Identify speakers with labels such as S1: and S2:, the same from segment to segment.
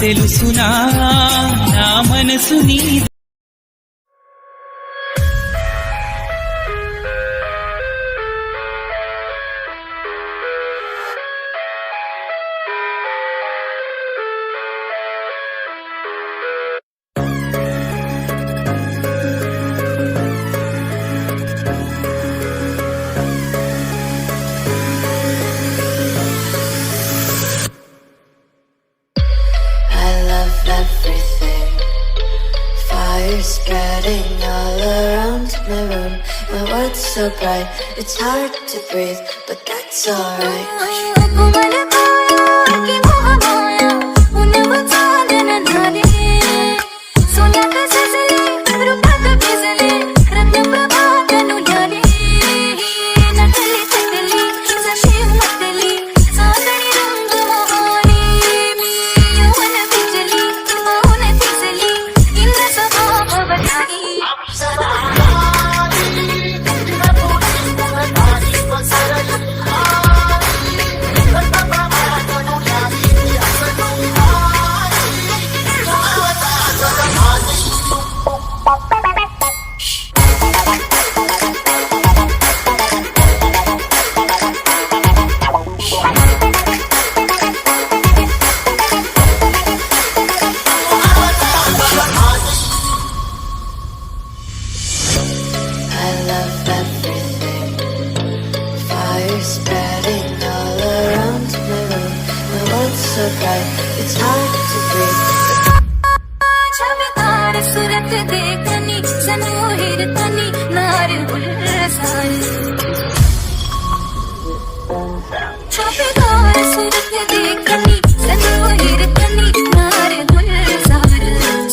S1: తెలుసునా నా మనసు నీ
S2: spreading all around my room. My world's so bright, it's hard to breathe, but that's alright. Spreading all around my room. My world's so bright, it's hard to breathe. सूरत देखनी सनोहिर तनी नार उल्लासार छापेदार सूरत देखनी सनोहिर तनी नार उल्लासार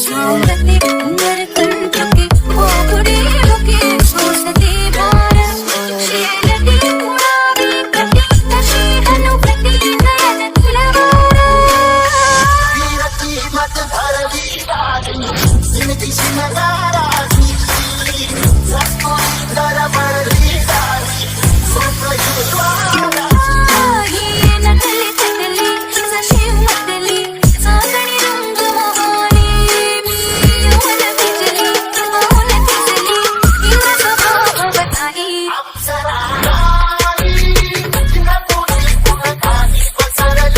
S2: सावरते अंदर कंटके ओ गुड़ी होके सोसते बार शेलती उड़ावी कटी नशी हनु कटी नयन खिलवारा वीरती मत भरवी राजनी जिंदगी सिमगारा सी सबको दरा बड़ी सारी सोच युवारा ये नकली तकली सशिव मतली सागरी रंग मोहनी यौवन बिजली मोहन बिजली इन स्वभाव बताई अप्सरा न पूरी पुरखानी को सरल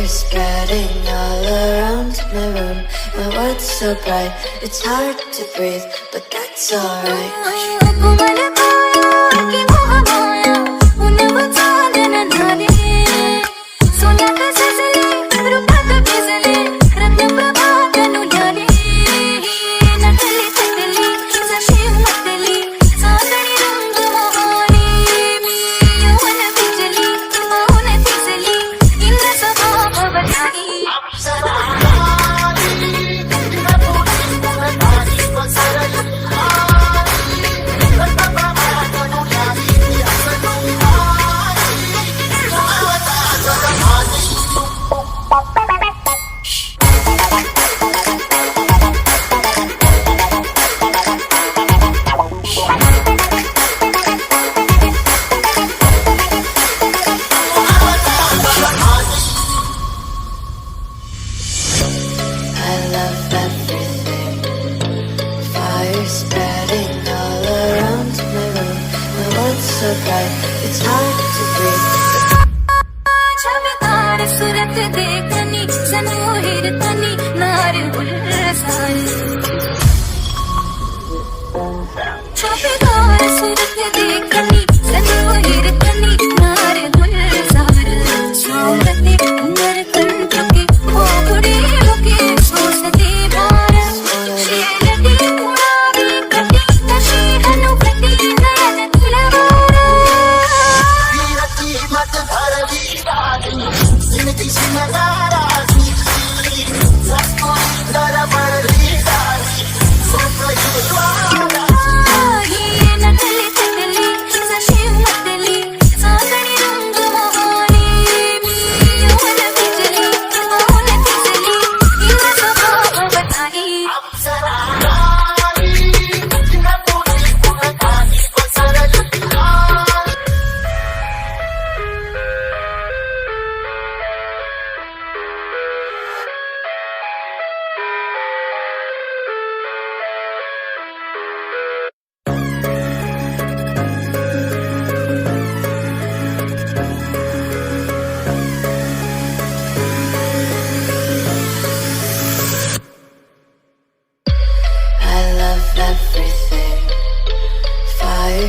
S2: spreading all around my room. My world's so bright, it's hard to breathe, but that's alright. Spreading all around my room. My world's so bright, it's hard to breathe. छापेदार सूरत देखनी सनोहिर तनी नार उल्लासार छापेदार सूरत देखनी सनोहिर तनी नार उल्लासार सावरते अंदर कंटके ओ गुड़ी होके सोसते बार शेलती उड़ावी कटी नशी हनु कटी नयन खिलवारा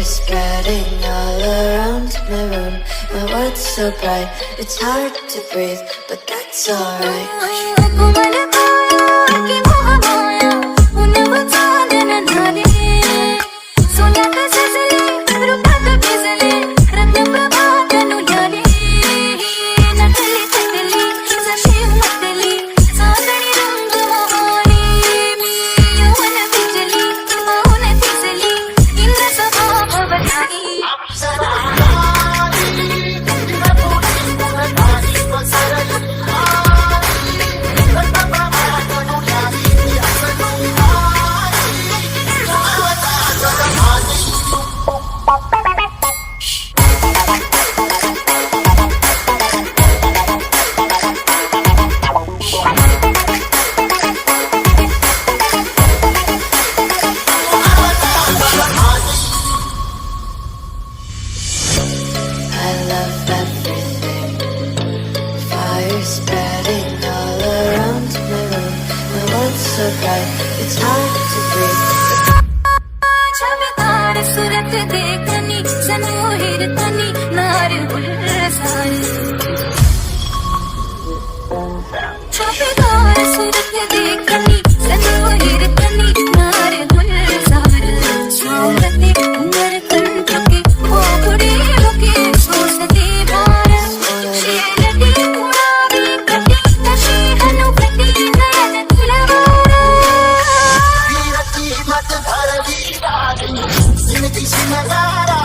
S2: spreading all around my room. My world's so bright, it's hard to breathe, but that's alright. I love everything. Fire spreading all around my room. My world's so bright, it's hard to breathe.
S3: सूरत देखनी सनोहिर तनी नार सारी छापेदार सूरत देखनी सनोहिर तनी नार सारी सोमते उमर कंठ के ओगड़े होके सोचते बार शेरती उड़ावे कटी नशी हनु कटी नयन तुलवारा
S4: मत भरवी जिंदगी से नजारा